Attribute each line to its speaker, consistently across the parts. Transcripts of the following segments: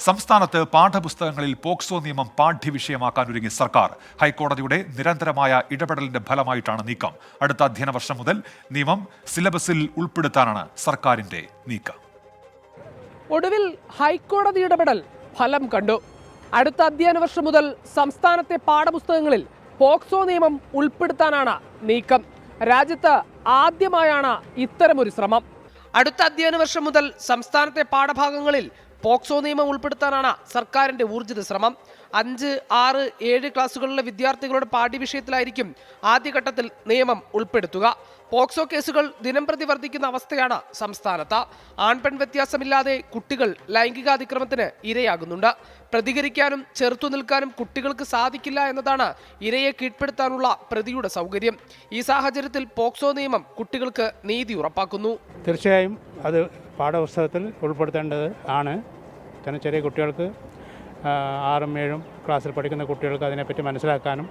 Speaker 1: സംസ്ഥാനത്ത് പാഠപുസ്തകങ്ങളിൽ പോക്സോ നിയമം പാഠ്യവിഷയമാക്കാൻ ഒരുങ്ങി സർക്കാർ. ഹൈക്കോടതിയുടെ നിരന്തരമായ ഇടപെടലിന്റെ ഫലമായിട്ടാണ് നീക്കം. അടുത്ത അധ്യയന വർഷം മുതൽ നിയമം സിലബസിൽ ഉൾപ്പെടുത്താനാണ് സർക്കാരിന്റെ നീക്കം.
Speaker 2: ഒടുവിൽ ഹൈക്കോടതി ഇടപെടൽ ഫലം കണ്ടു. അടുത്ത അധ്യയന വർഷം മുതൽ സംസ്ഥാനത്തെ പാഠപുസ്തകങ്ങളിൽ പോക്സോ നിയമം ഉൾപ്പെടുത്താനാണ് നീക്കം. രാജ്യത്ത് ആദ്യമായാണ് ഇത്തരമൊരു ശ്രമം. അടുത്ത അധ്യയന വർഷം മുതൽ സംസ്ഥാനത്തെ പാഠഭാഗങ്ങളിൽ പോക്സോ നിയമം ഉൾപ്പെടുത്താനാണ് സർക്കാരിന്റെ ഊർജിത ശ്രമം. 5, 6, 7 ക്ലാസ്സുകളിലെ വിദ്യാർത്ഥികളുടെ പാഠ്യവിഷയത്തിലായിരിക്കും ആദ്യഘട്ടത്തിൽ നിയമം ഉൾപ്പെടുത്തുക. പോക്സോ കേസുകൾ ദിനംപ്രതി വർദ്ധിക്കുന്ന അവസ്ഥയാണ് സംസ്ഥാനത്ത്. ആൺപെൺ വ്യത്യാസമില്ലാതെ കുട്ടികൾ ലൈംഗികാതിക്രമത്തിന് ഇരയാകുന്നുണ്ട്. പ്രതികരിക്കാനും ചെറുത്തു നിൽക്കാനും കുട്ടികൾക്ക് സാധിക്കില്ല എന്നതാണ് ഇരയെ കീഴ്പ്പെടുത്താനുള്ള പ്രതിയുടെ സൗകര്യം. ഈ സാഹചര്യത്തിൽ പോക്സോ നിയമം കുട്ടികൾക്ക് നീതി ഉറപ്പാക്കുന്നു.
Speaker 3: തീർച്ചയായും അത് പാഠപുസ്തകത്തിൽ ഉൾപ്പെടുത്തേണ്ടത് ആണ്. കാരണം ചെറിയ കുട്ടികൾക്ക് 6ഉം 7ഉം ക്ലാസ്സിൽ പഠിക്കുന്ന കുട്ടികൾക്ക് അതിനെപ്പറ്റി മനസ്സിലാക്കാനും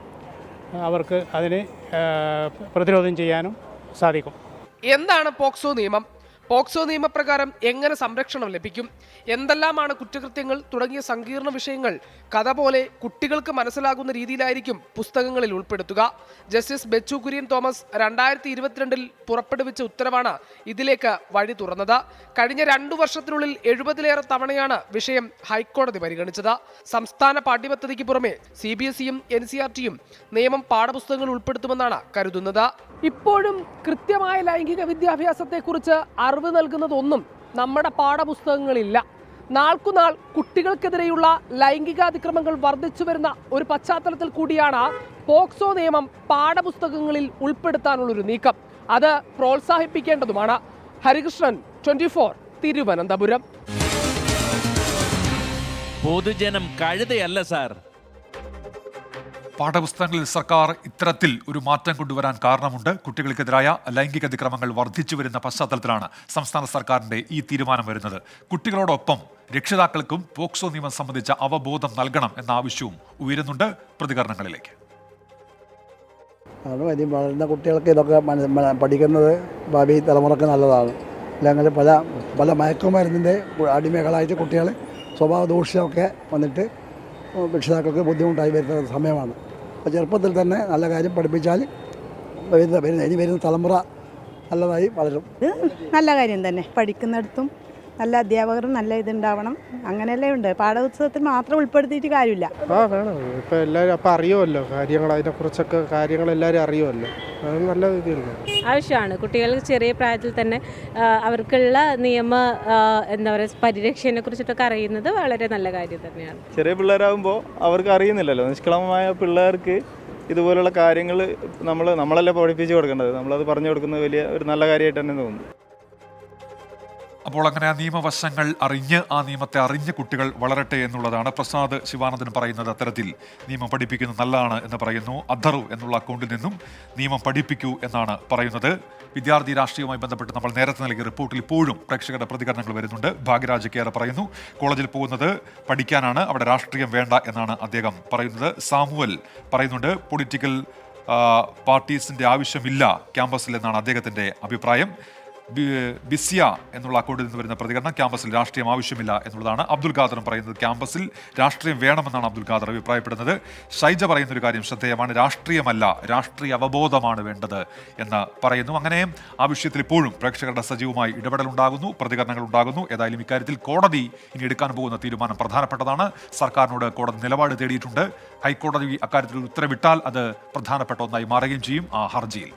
Speaker 3: അവർക്ക് അതിനെ പ്രതിരോധം ചെയ്യാനും സാധിക്കും.
Speaker 2: എന്താണ് പോക്സോ നിയമം? പോക്സോ നിയമപ്രകാരം എങ്ങനെ സംരക്ഷണം ലഭിക്കും? എന്തെല്ലാമാണ് കുറ്റകൃത്യങ്ങൾ തുടങ്ങിയ സങ്കീർണ വിഷയങ്ങൾ കഥ പോലെ കുട്ടികൾക്ക് മനസ്സിലാകുന്ന രീതിയിലായിരിക്കും പുസ്തകങ്ങളിൽ ഉൾപ്പെടുത്തുക. ജസ്റ്റിസ് ബെച്ചു കുര്യൻ തോമസ് 2022 പുറപ്പെടുവിച്ച ഉത്തരവാണ് ഇതിലേക്ക് വഴി തുറന്നത്. കഴിഞ്ഞ 2 വർഷത്തിനുള്ളിൽ 70ലേറെ തവണയാണ് വിഷയം ഹൈക്കോടതി പരിഗണിച്ചത്. സംസ്ഥാന പാഠ്യപദ്ധതിക്ക് പുറമെ CBSEയും NCERTയും നിയമം പാഠപുസ്തകങ്ങൾ ഉൾപ്പെടുത്തുമെന്നാണ് കരുതുന്നത്. ഇപ്പോഴും കൃത്യമായ ലൈംഗിക വിദ്യാഭ്യാസത്തെക്കുറിച്ച് അറിവ് നൽകുന്നതൊന്നും നമ്മുടെ പാഠപുസ്തകങ്ങളില്ല. നാൾക്കുനാൾ കുട്ടികൾക്കെതിരെയുള്ള ലൈംഗികാതിക്രമങ്ങൾ വർദ്ധിച്ചു വരുന്ന ഒരു പശ്ചാത്തലത്തിൽ കൂടിയാണ് പോക്സോ നിയമം പാഠപുസ്തകങ്ങളിൽ ഉൾപ്പെടുത്താനുള്ളൊരു നീക്കം. അത് പ്രോത്സാഹിപ്പിക്കേണ്ടതുമാണ്. ഹരികൃഷ്ണൻ, 24, തിരുവനന്തപുരം.
Speaker 4: പൊതുജനം കഴുതയല്ല സാർ.
Speaker 1: പാഠപുസ്തകങ്ങളിൽ സർക്കാർ ഇത്തരത്തിൽ ഒരു മാറ്റം കൊണ്ടുവരാൻ കാരണമുണ്ട്. കുട്ടികൾക്കെതിരായ ലൈംഗിക അതിക്രമങ്ങൾ വർദ്ധിച്ചു വരുന്ന പശ്ചാത്തലത്തിലാണ് സംസ്ഥാന സർക്കാരിന്റെ ഈ തീരുമാനം വരുന്നത്. കുട്ടികളോടൊപ്പം രക്ഷിതാക്കൾക്കും പോക്സോ നിയമം സംബന്ധിച്ച അവബോധം നൽകണം എന്ന ആവശ്യവും ഉയരുന്നുണ്ട്. പ്രതികരണങ്ങളിലേക്ക്.
Speaker 5: വളരുന്ന കുട്ടികൾക്ക് ഇതൊക്കെ പഠിക്കുന്നത് ഭാവി തലമുറക്ക് നല്ലതാണ്. അല്ലെങ്കിൽ പല മയക്കുമരുന്നിൻ്റെ അടിമകളായിട്ട് കുട്ടികൾ സ്വഭാവ ദൂഷ്യമൊക്കെ വന്നിട്ട് രക്ഷിതാക്കൾക്ക് ബുദ്ധിമുട്ടായി വരുന്ന സമയമാണ്. അപ്പോൾ ചെറുപ്പത്തിൽ തന്നെ നല്ല കാര്യം പഠിപ്പിച്ചാൽ ഇനി വരുന്ന തലമുറ നല്ലതായി വളരും.
Speaker 6: നല്ല കാര്യം തന്നെ. പഠിക്കുന്നിടത്തും നല്ല അധ്യാപകരും നല്ല ഇതുണ്ടാവണം. അങ്ങനെയല്ലേ ഉണ്ട്. പാഠപുസ്തകത്തിൽ മാത്രം ഉൾപ്പെടുത്തിയിട്ട് കാര്യമില്ല.
Speaker 3: വേണം. ഇപ്പോൾ എല്ലാവരും അപ്പോൾ അറിയുമല്ലോ കാര്യങ്ങൾ, അതിനെക്കുറിച്ചൊക്കെ കാര്യങ്ങൾ എല്ലാവരും അറിയുമല്ലോ. അത് നല്ല രീതിയിലുണ്ട്.
Speaker 7: ആവശ്യമാണ്. കുട്ടികൾക്ക് ചെറിയ പ്രായത്തിൽ തന്നെ അവർക്കുള്ള നിയമ എന്താ പറയുക പരിരക്ഷയെ കുറിച്ചിട്ടൊക്കെ അറിയുന്നത് വളരെ നല്ല കാര്യം തന്നെയാണ്.
Speaker 8: ചെറിയ പിള്ളേരാകുമ്പോൾ അവർക്ക് അറിയുന്നില്ലല്ലോ. നിഷ്കളങ്കമായ പിള്ളേർക്ക് ഇതുപോലുള്ള കാര്യങ്ങൾ നമ്മളല്ലേ പഠിപ്പിച്ച് കൊടുക്കേണ്ടത്. നമ്മളത് പറഞ്ഞു കൊടുക്കുന്നത് വലിയ ഒരു നല്ല കാര്യമായിട്ട് തന്നെ തോന്നുന്നു.
Speaker 1: അപ്പോൾ അങ്ങനെ ആ നിയമവശങ്ങൾ അറിഞ്ഞ് ആ നിയമത്തെ അറിഞ്ഞ് കുട്ടികൾ വളരട്ടെ എന്നുള്ളതാണ്. പ്രസാദ് ശിവാനന്ദൻ പറയുന്നത് അത്തരത്തിൽ നിയമം പഠിപ്പിക്കുന്നത് നല്ലതാണ് എന്ന് പറയുന്നു. അധറു എന്നുള്ള അക്കൗണ്ടിൽ നിന്നും നിയമം പഠിപ്പിക്കൂ എന്നാണ് പറയുന്നത്. വിദ്യാർത്ഥി രാഷ്ട്രീയവുമായി ബന്ധപ്പെട്ട് നമ്മൾ നേരത്തെ നൽകിയ റിപ്പോർട്ടിൽ ഇപ്പോഴും പ്രേക്ഷകരുടെ പ്രതികരണങ്ങൾ വരുന്നുണ്ട്. ഭാഗ്യരാജ് കേറെ പറയുന്നു കോളേജിൽ പോകുന്നത് പഠിക്കാനാണ്, അവിടെ രാഷ്ട്രീയം വേണ്ട എന്നാണ് അദ്ദേഹം പറയുന്നത്. സാമുവൽ പറയുന്നുണ്ട് പൊളിറ്റിക്കൽ പാർട്ടീസിന്റെ ആവശ്യമില്ല ക്യാമ്പസിൽ എന്നാണ് അദ്ദേഹത്തിന്റെ അഭിപ്രായം. ബിസിയ എന്നുള്ള അക്കൗണ്ടിൽ നിന്ന് വരുന്ന പ്രതികരണം ക്യാമ്പസിൽ രാഷ്ട്രീയം ആവശ്യമില്ല എന്നുള്ളതാണ്. അബ്ദുൽ ഖാദറും പറയുന്നത് ക്യാമ്പസിൽ രാഷ്ട്രീയം വേണമെന്നാണ് അബ്ദുൽ ഖാദർ അഭിപ്രായപ്പെടുന്നത്. ഷൈജ പറയുന്നൊരു കാര്യം ശ്രദ്ധേയമാണ്, രാഷ്ട്രീയമല്ല രാഷ്ട്രീയ അവബോധമാണ് വേണ്ടത് എന്ന് പറയുന്നു. അങ്ങനെ ആ വിഷയത്തിൽ ഇപ്പോഴും പ്രേക്ഷകരുടെ സജീവമായി ഇടപെടലുണ്ടാകുന്നു, പ്രതികരണങ്ങൾ ഉണ്ടാകുന്നു. ഏതായാലും ഇക്കാര്യത്തിൽ കോടതി ഇനി എടുക്കാൻ പോകുന്ന തീരുമാനം പ്രധാനപ്പെട്ടതാണ്. സർക്കാരിനോട് കോടതി നിലപാട് തേടിയിട്ടുണ്ട്. ഹൈക്കോടതി അക്കാര്യത്തിൽ ഉത്തരവിട്ടാൽ അത് പ്രധാനപ്പെട്ട ഒന്നായി മാറുകയും ചെയ്യും ആ ഹർജിയിൽ.